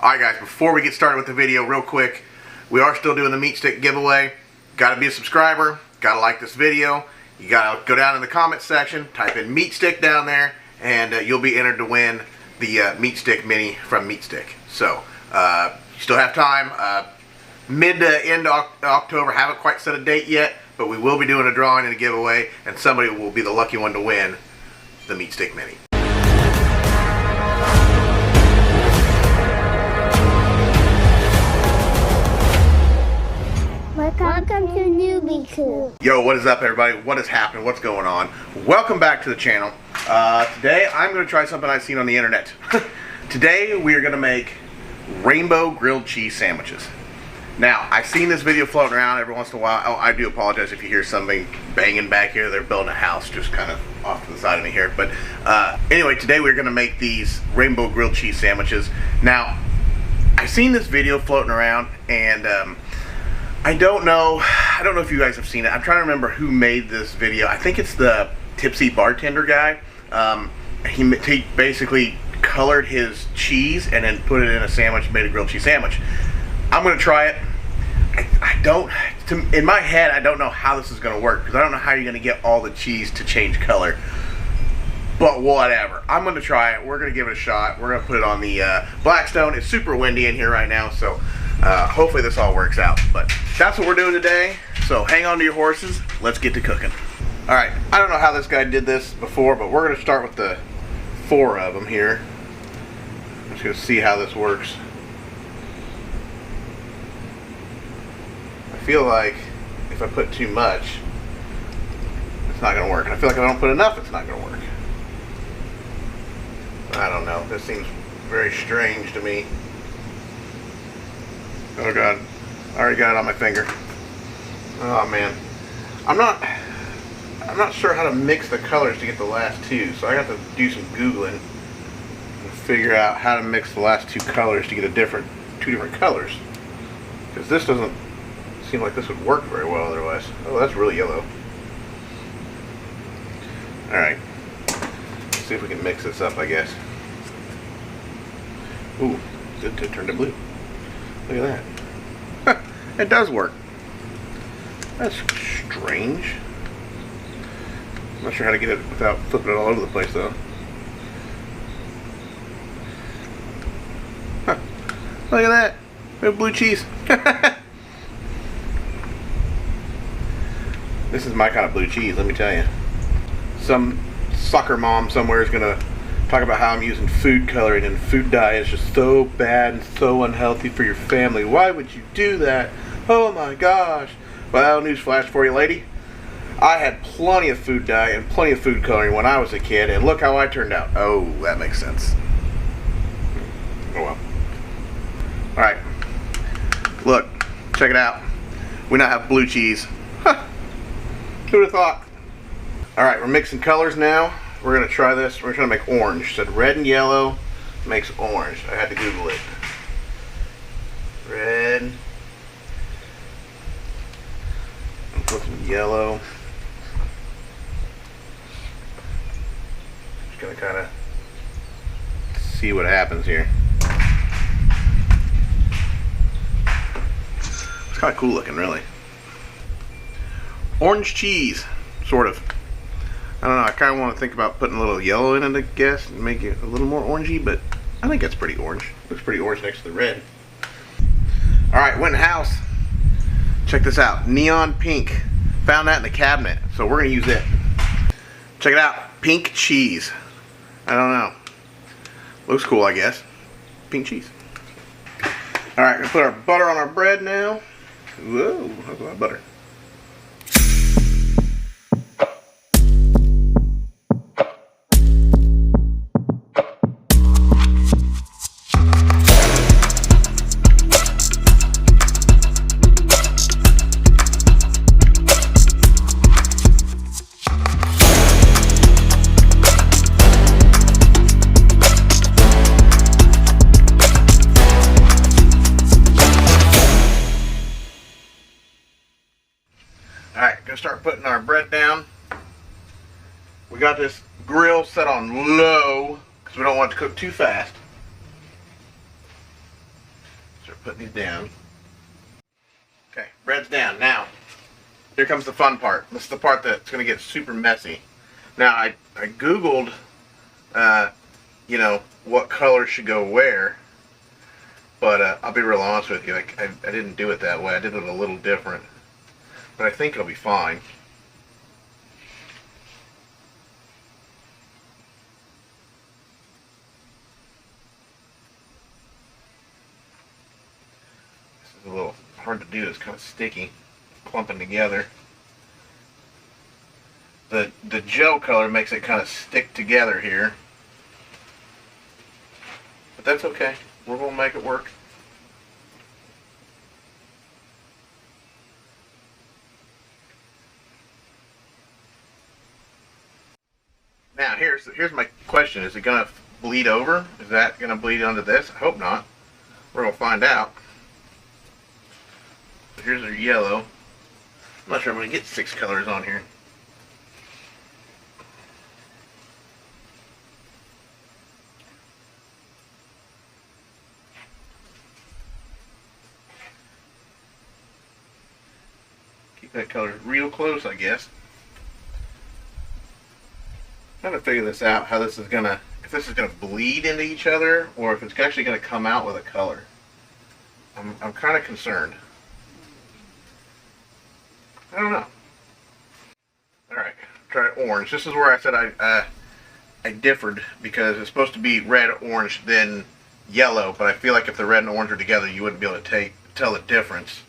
Alright guys, before we get started with the video, real quick, we are still doing the Meatstick giveaway. Gotta be a subscriber, gotta like this video, you gotta go down in the comments section, type in Meatstick down there, and you'll be entered to win the Meatstick Mini from Meatstick. So, you still have time, mid to end of October, haven't quite set a date yet, but we will be doing a drawing and a giveaway, and somebody will be the lucky one to win the Meatstick Mini. Welcome to Newbie Coop. Yo, what is up everybody? What is happening? What's going on? Welcome back to the channel. Today I'm going to try something I've seen on the internet. Today we are going to make rainbow grilled cheese sandwiches. Now, I've seen this video floating around every once in a while. Oh, I do apologize if you hear something banging back here. They're building a house just kind of off to the side of me here. But anyway, today we're going to make these rainbow grilled cheese sandwiches. Now, I've seen this video floating around, and I don't know if you guys have seen it. I'm trying to remember who made this video. I think it's the Tipsy Bartender guy. He basically colored his cheese and then put it in a sandwich, made a grilled cheese sandwich. I'm going to try it. In my head, I don't know how this is going to work, because I don't know how you're going to get all the cheese to change color. But whatever. I'm going to try it. We're going to give it a shot. We're going to put it on the Blackstone. It's super windy in here right now, so hopefully this all works out. But that's what we're doing today. So hang on to your horses. Let's get to cooking. Alright, I don't know how this guy did this before, but we're going to start with the 4 of them here. I'm just going to see how this works. I feel like if I put too much, it's not going to work. I feel like if I don't put enough, it's not going to work. I don't know. This seems very strange to me. Oh god. I already got it on my finger. Oh man. I'm not sure how to mix the colors to get the last 2, so I have to do some Googling and figure out how to mix the last 2 colors to get two different colors. Because this doesn't seem like this would work very well otherwise. Oh, that's really yellow. Alright. Let's see if we can mix this up, I guess. Ooh, it turned to blue. Look at that. It does work. That's strange. I'm not sure how to get it without flipping it all over the place, though. Huh. Look at that. We have blue cheese. This is my kind of blue cheese, let me tell you. Some soccer mom somewhere is going to talk about how I'm using food coloring, and food dye is just so bad and so unhealthy for your family. Why would you do that? Oh my gosh. Well, newsflash for you, lady. I had plenty of food dye and plenty of food coloring when I was a kid, and look how I turned out. Oh, that makes sense. Oh well. Alright. Look, check it out. We now have blue cheese. Huh. Who would have thought? Alright, we're mixing colors now. We're going to try this. We're trying to make orange. It said red and yellow makes orange. I had to Google it. Red. And put some yellow. Just going to kind of see what happens here. It's kind of cool looking, really. Orange cheese, sort of. I don't know, I kind of want to think about putting a little yellow in it, I guess, and make it a little more orangey, but I think that's pretty orange. Looks pretty orange next to the red. Alright, went in the house. Check this out. Neon pink. Found that in the cabinet, so we're going to use it. Check it out. Pink cheese. I don't know. Looks cool, I guess. Pink cheese. Alright, going to put our butter on our bread now. Whoa, that's a lot of butter. Alright, gonna start putting our bread down. We got this grill set on low because we don't want it to cook too fast. putting these down. Okay, bread's down. Now, here comes the fun part. This is the part that's going to get super messy. Now, I Googled, you know, what color should go where, but I'll be real honest with you. I didn't do it that way. I did it a little different, but I think it'll be fine. This is a little hard to do. It's kind of sticky, clumping together. The gel color makes it kind of stick together here, but that's okay. We're going to make it work. Now here's my question. Is it going to bleed over? Is that going to bleed onto this? I hope not. We're going to find out. So here's our yellow. I'm not sure I'm going to get 6 colors on here. Keep that color real close, I guess. I'm trying to figure this out, how this is gonna, if this is gonna bleed into each other, or if it's actually gonna come out with a color. I'm kind of concerned. I don't know. All right, try orange. This is where I said I differed, because it's supposed to be red, orange, then yellow. But I feel like if the red and orange are together, you wouldn't be able to tell the difference.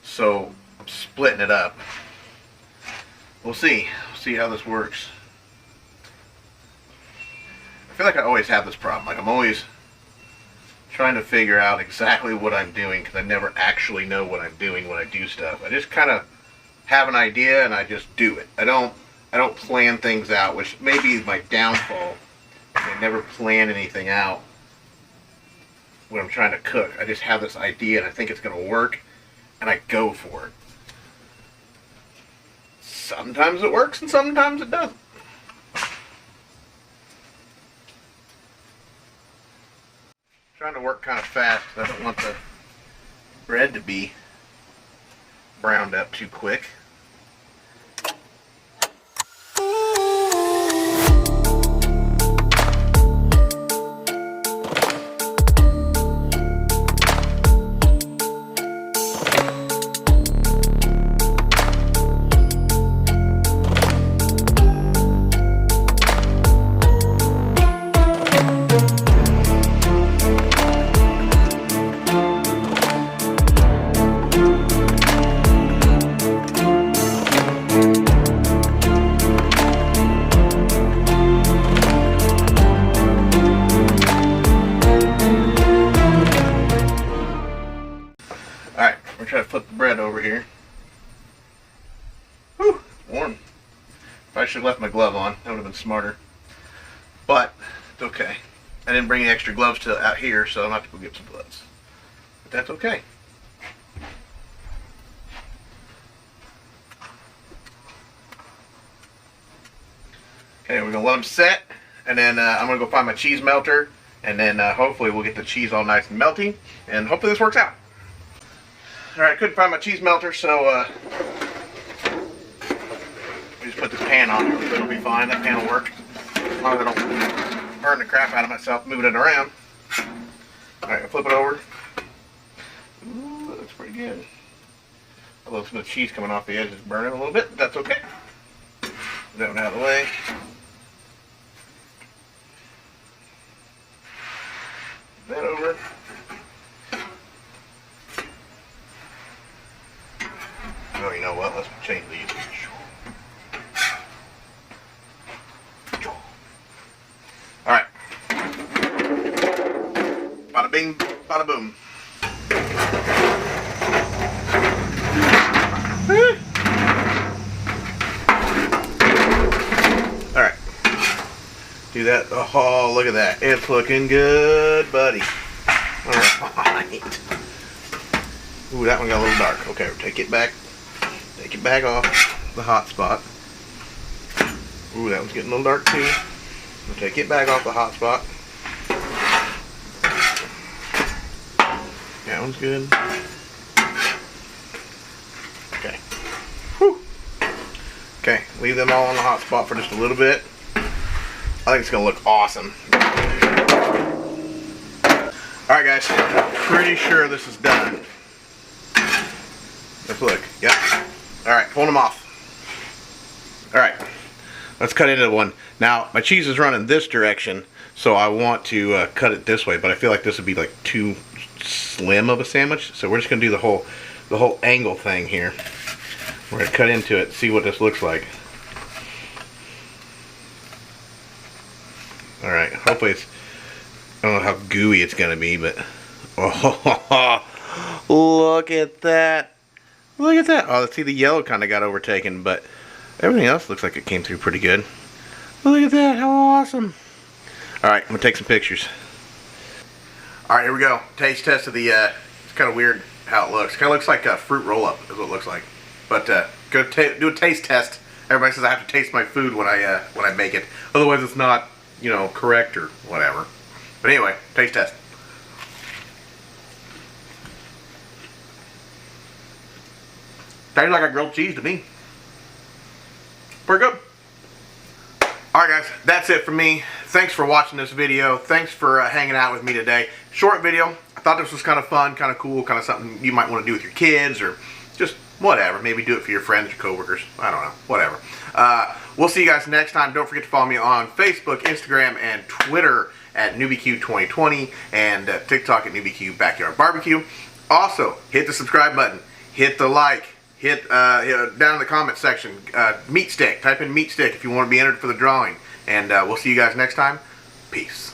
So I'm splitting it up. We'll see. See how this works. I feel like I always have this problem. Like I'm always trying to figure out exactly what I'm doing, because I never actually know what I'm doing when I do stuff. I just kind of have an idea and I just do it. I don't plan things out, which may be my downfall. I never plan anything out when I'm trying to cook. I just have this idea and I think it's going to work, and I go for it. Sometimes it works and sometimes it doesn't. Trying to work kind of fast because I don't want the bread to be browned up too quick. Try to flip the bread over here. Whew, warm. I should have left my glove on. That would have been smarter. But it's okay. I didn't bring any extra gloves to out here, so I'm going to have to go get some gloves. But that's okay. Okay, we're going to let them set, and then I'm going to go find my cheese melter, and then hopefully we'll get the cheese all nice and melty, and hopefully this works out. Alright, I couldn't find my cheese melter, so we just put this pan on there. It'll be fine. That pan will work. As long as I don't burn the crap out of myself moving it around. Alright, I'll flip it over. Ooh, that looks pretty good. A little bit of cheese coming off the edge is burning a little bit, but that's okay. Get that one out of the way. That over. Oh, you know what? Let's change these. Alright. Bada bing, bada boom. Alright. Do that. Oh, look at that. It's looking good, buddy. Alright. Ooh, that one got a little dark. Okay, we'll take it back. Take it back off the hot spot. Ooh, that one's getting a little dark too. We'll take it back off the hot spot. That one's good. Okay. Whew. Okay, leave them all on the hot spot for just a little bit. I think it's gonna look awesome. Alright guys, pretty sure this is done. Let's look. Yep. Alright, pulling them off. Alright, let's cut into one. Now, my cheese is running this direction, so I want to cut it this way, but I feel like this would be like too slim of a sandwich, so we're just going to do the whole angle thing here. We're going to cut into it, see what this looks like. Alright, hopefully it's, I don't know how gooey it's going to be, but, oh, look at that. Look at that. Oh, see, the yellow kind of got overtaken, but everything else looks like it came through pretty good. Look at that. How awesome. Alright, I'm going to take some pictures. Alright, here we go. Taste test of the, it's kind of weird how it looks. Kind of looks like a fruit roll-up is what it looks like. But, go do a taste test. Everybody says I have to taste my food when I make it. Otherwise it's not, you know, correct or whatever. But anyway, taste test. Tastes like a grilled cheese to me. Pretty good. Alright guys, that's it for me. Thanks for watching this video. Thanks for hanging out with me today. Short video. I thought this was kind of fun, kind of cool, kind of something you might want to do with your kids or just whatever. Maybe do it for your friends or coworkers. I don't know. Whatever. We'll see you guys next time. Don't forget to follow me on Facebook, Instagram, and Twitter at NewbieQ2020 and TikTok at NewbieQ Backyard Barbecue. Also, hit the subscribe button. Hit the like. Hit down in the comment section, Meatstick. Type in Meatstick if you want to be entered for the drawing. And we'll see you guys next time. Peace.